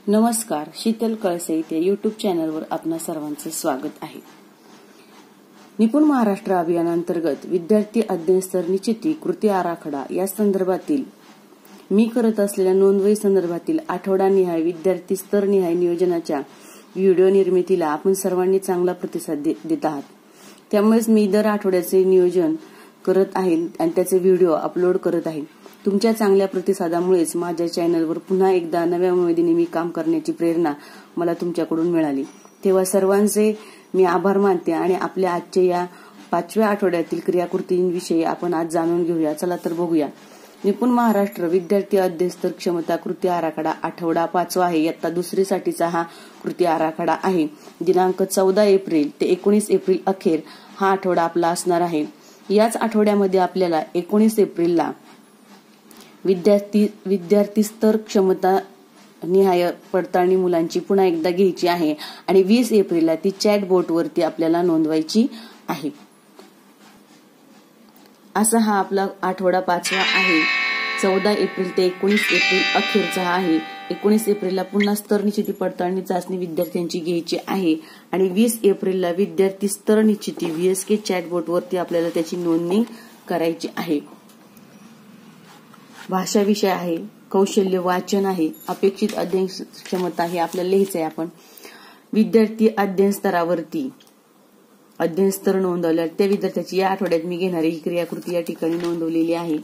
नमस्कार, शीतल कळसे इथे यूट्यूब चॅनलवर आपणा सर्वांचे स्वागत आहे। निपुण महाराष्ट्र अभियानांतर्गत विद्यार्थी अध्ययन स्तर निश्चिती कृती आराखडा या संदर्भातील मी करत असलेल्या नोंदवही संदर्भातील आठवडानिहाय विद्यार्थी स्तरनिहाय नियोजनाच्या व्हिडिओ निर्मितीला आपण सर्वांनी चांगला प्रतिसाद देत आहात। त्यामुळेच मी दर आठवड्याचे नियोजन करत आहे आणि त्याचे व्हिडिओ अपलोड करत आहे। तुमच्या चांगल्या प्रतिसादामुळेच माझ्या चॅनलवर पुन्हा एकदा नव्या उमेदीने मी काम करण्याची प्रेरणा मला तुमच्याकडून मिळाली। तेव्हा सर्वांचे मी आभार मानते आणि आपल्या आजच्या या 5व्या आठवड्यातील क्रियाकृतींविषयी आपण आज जाणून घेऊया। चला तर बघूया। निपुण महाराष्ट्र विद्यार्थी अध्ययन स्तर क्षमता कृती आराखडा आठवडा 5वा आहे। इयत्ता दुसरीसाठीचा हा कृती आराखडा आहे। दिनांक 14 एप्रिल ते 19 एप्रिल अखेर हा आठवडा आपला असणार आहे। याच आठवड्यामध्ये आपल्याला 19 एप्रिलला विद्यार्थी स्तर क्षमता निहाय पडताळणी मुलांची पुन्हा एकदा घ्यायची आहे आणि 20 एप्रिलला ती चॅट बोट वरती आपल्याला नोंदवायची आहे। असा हा आपला आठवडा 5वा आहे। 14 एप्रिल ते 19 एप्रिल अखेरचा आहे। 19 एप्रिलला पुन्हा स्तर निश्चिती पडताळणी चाचणी विद्यार्थ्यांची घ्यायची आहे आणि 20 एप्रिलला विद्यार्थी स्तर निश्चिती VSK चॅट बोट वरती आपल्याला त्याची नोंदणी करायची आहे। भाषा विषय आहे, कौशल्य वाचन आहे, अपेक्षित अध्ययन क्षमता हे आपल्याला लिहायचं आहे। आपण विद्यार्थी अध्ययन स्तरावरती अध्ययन स्तर नोंदवल्या त्या विद्यार्थ्याची या आठवड्यात मी घेणारी ही क्रियाकृती या ठिकाणी नोंदवलेली आहे।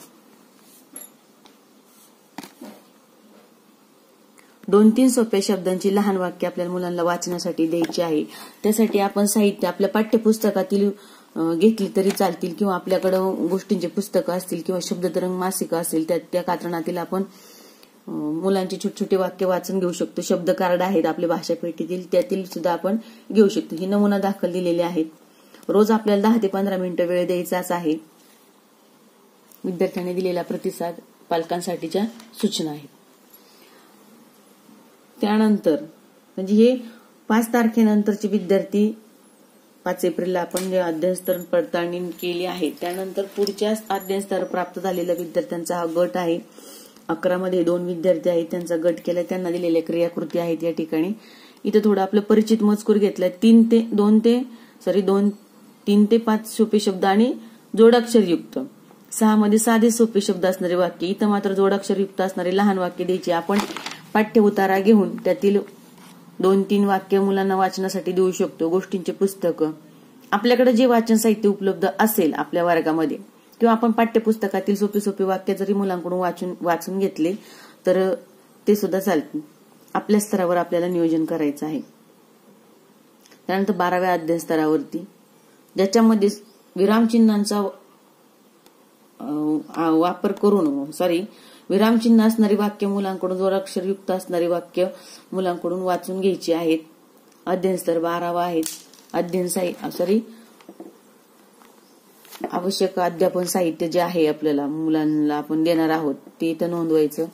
2-3 सोप्या शब्दांची लहान वाक्य आपल्याला मुलांना वाचण्यासाठी द्यायची आहे। त्यासाठी आपण साहित्य आपल्या पाठ्यपुस्तकातील घेतली तरी चालतील किंवा आपल्याकडे गोष्टींचे पुस्तकं असतील किंवा शब्दतरंग मासिक असेल त्या कात्रणातील आपण मुलांची छोटे छोटे वाक्य वाचून घेऊ शकतो। शब्द कार्ड आहेत आपल्या भाषा पेटीतील, त्यातील सुद्धा आपण घेऊ शकतो। ही नमुना दाखल दिलेले आहेत। रोज आपल्याला 10 ते 15 मिनिटं वेळ द्यायचाच आहे। विद्यार्थ्यांनी दिलेला प्रतिसाद पालकांसाठीच्या सूचना आहेत। त्यानंतर म्हणजे हे 5 तारखेनंतरचे विद्यार्थी 5 एप्रिलला आपण जे अध्ययन स्तर पडताळणी केली आहे त्यानंतर पुढच्या अध्ययन स्तर प्राप्त झालेल्या विद्यार्थ्यांचा हा गट आहे। 11 मध्ये 2 विद्यार्थी आहेत, त्यांचा गट केलाय, त्यांना दिलेल्या क्रियाकृती आहेत। या ठिकाणी इथे थोडं आपलं परिचित मजकूर घेतलाय। 3 ते 5 सोपे शब्द आणि जोडाक्षरयुक्त। 6 मध्ये साधे सोपे शब्द असणारे वाक्य, इथं मात्र जोडाक्षरयुक्त असणारे लहान वाक्य द्यायचे। आपण पाठ्य उतारा घेऊन त्यातील 2-3 वाक्य मुलांना वाचनासाठी देऊ शकतो। गोष्टींचे पुस्तक आपल्याकडे जे वाचन साहित्य उपलब्ध असेल आपल्या वर्गामध्ये किंवा आपण पाठ्यपुस्तकातील सोपे सोपे वाक्य जरी मुलांकडून वाचून घेतले तर ते सुद्धा चालतील। आपल्या स्तरावर आपल्याला नियोजन करायचं आहे। त्यानंतर 12व्या अध्ययन स्तरावरती ज्याच्यामध्ये विरामचिन्हांचा वापर करून विरामचिन्ह असणारी वाक्य मुलांकडून जोडाक्षरयुक्त असणारी वाक्य मुलांकडून वाचून घ्यायची आहेत। अध्ययन स्तर 12वा आहे। आवश्यक अध्यापन साहित्य जे आहे आपल्याला मुलांना आपण देणार आहोत ते इथं नोंदवायचं।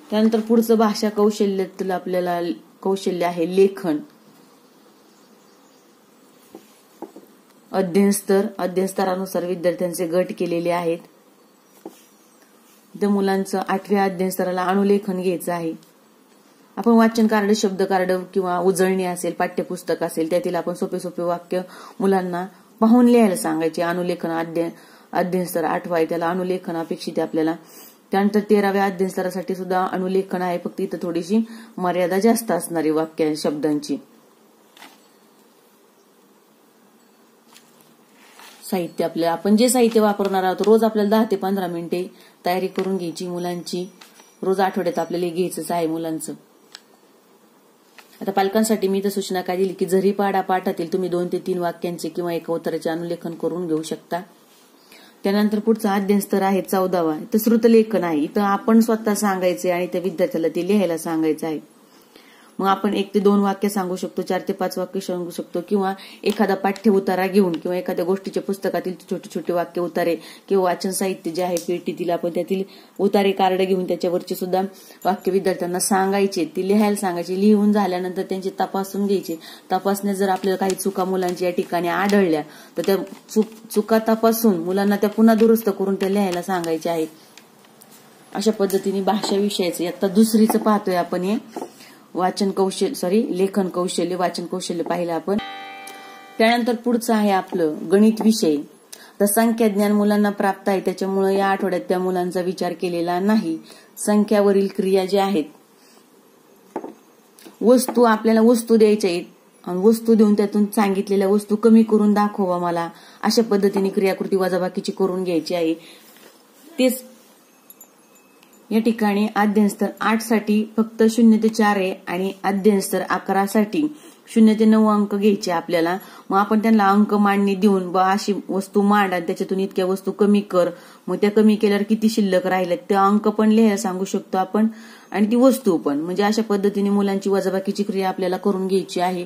त्यानंतर पुढचं भाषा कौशल्यातील आपल्याला कौशल्य आहे लेखन। अध्ययन स्तरानुसार विद्यार्थ्यांचे गट केलेले आहेत। इथं मुलांचं 8व्या अध्ययन स्तराला अणुलेखन घ्यायचं आहे। आपण वाचन कार्ड, शब्द कार्ड किंवा उजळणी असेल, पाठ्यपुस्तक असेल त्यातील आपण सोपे सोपे वाक्य मुलांना पाहून लिहायला सांगायचे। अणुलेखन अध्ययन स्तर 8वा आहे, त्याला अणुलेखन अपेक्षित आहे आपल्याला। त्यानंतर 13व्या अध्ययन स्तरासाठी सुद्धा अणुलेखन आहे, फक्त इथं थोडीशी मर्यादा जास्त असणारी वाक्य शब्दांची। साहित्य आपल्याला आपण जे साहित्य वापरणार आहोत रोज आपल्याला 10 ते 15 मिनिटे तयारी करून घ्यायची मुलांची। रोज आठवड्यात आपल्याला घ्यायचंच आहे मुलांचं। आता पालकांसाठी मी तर सूचना काय दिली की जरी पाठातील तुम्ही 2 ते 3 वाक्यांचे किंवा एका उत्तराचे अनुलेखन करून घेऊ शकता। त्यानंतर पुढचा अध्ययन स्तर आहे 14वा, इथं श्रुतलेखन आहे। इथं आपण स्वतः सांगायचे आणि त्या विद्यार्थ्याला ते लिहायला सांगायचं आहे। मग आपण 1 ते 2 वाक्य सांगू शकतो, 4 ते 5 वाक्य सांगू शकतो किंवा एखादा पाठ्य उतारा घेऊन किंवा एखाद्या गोष्टीच्या पुस्तकातील छोटे छोटे वाक्य उतारे किंवा वाचन साहित्य जे आहे पेटीतील आपण त्यातील उतारे कार्ड घेऊन त्याच्यावरचे सुद्धा वाक्य विद्यार्थ्यांना सांगायचे, ते लिहायला सांगायचे। लिहून झाल्यानंतर त्यांचे तपासून घ्यायचे। तपासण्यात जर आपल्याला काही चुका मुलांच्या या ठिकाणी आढळल्या तर त्या चुका तपासून मुलांना त्या पुन्हा दुरुस्त करून त्या लिहायला सांगायच्या आहेत। अशा पद्धतीने भाषा विषयाचं आता दुसरीचं पाहतोय आपण. हे लेखन कौशल्य, वाचन कौशल्य पाहिलं आपण. त्यानंतर पुढचं आहे आपलं गणित विषय. तर संख्याज्ञान मुलांना प्राप्त आहे, त्याच्यामुळे या आठवड्यात त्या मुलांचा विचार केलेला नाही. संख्यावरील क्रिया ज्या आहेत, आपल्याला वस्तू द्यायच्या आहेत आणि वस्तू देऊन त्यातून सांगितलेल्या वस्तू कमी करून दाखवा मला, अशा पद्धतीने क्रियाकृती वजाबाकीची करून घ्यायची आहे. तेच या ठिकाणी अध्ययनस्तर 8 साठी फक्त 0 ते 4 आहे आणि अध्ययनस्तर 11 साठी 0 ते 9 अंक घ्यायचे आपल्याला. मग आपण त्यांना अंक मांडणी देऊन अशी वस्तू मांड आणि त्याच्यातून इतक्या वस्तू कमी कर, मग त्या कमी केल्यावर किती शिल्लक राहिल्यात ते अंक पण लिहायला सांगू शकतो आपण आणि ती वस्तू पण. म्हणजे अशा पद्धतीने मुलांची वजाबाकीची क्रिया आपल्याला करून घ्यायची आहे.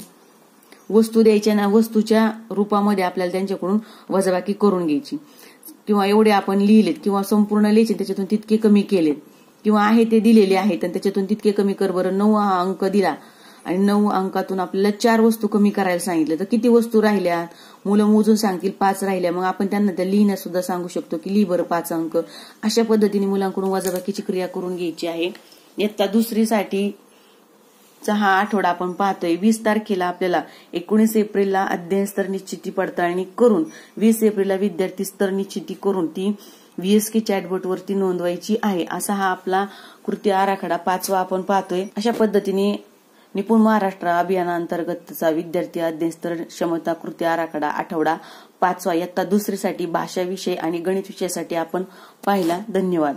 वस्तू द्यायच्या ना, वस्तूच्या रूपामध्ये आपल्याला त्यांच्याकडून वजाबाकी करून घ्यायची. किंवा एवढे आपण लिहिलेत किंवा संपूर्ण लिहायचे त्याच्यातून तितके कमी केलेत, किंवा आहे ते दिलेले आहेत आणि त्याच्यातून तितके कमी कर बरं. 9 हा अंक दिला आणि 9 अंकातून आपल्याला 4 वस्तू कमी करायला सांगितलं, तर किती वस्तू राहिल्या मुलं मोजून सांगतील 5 राहिल्या. मग आपण त्यांना त्या लिहिण्यास सुद्धा सांगू शकतो की लिहि बरं 5 अंक. अशा पद्धतीने मुलांकडून वजाबाकीची क्रिया करून घ्यायची आहे. इयत्ता दुसरीसाठी हा आठवडा आपण पाहतोय. 20 तारखेला आपल्याला 19 एप्रिलला अध्ययन स्तर निश्चिती पडताळणी करून 20 एप्रिलला विद्यार्थी स्तर निश्चिती करून ती VSK चॅटबोट वरती नोंदवायची आहे. असा हा आपला कृती आराखडा 5वा आपण पाहतोय. अशा पद्धतीने निपुण महाराष्ट्र अभियानांतर्गतचा विद्यार्थी अध्ययन स्तर क्षमता कृती आराखडा आठवडा 5वा इयत्ता दुसरीसाठी भाषा विषय आणि गणित विषयासाठी आपण पाहिला. धन्यवाद.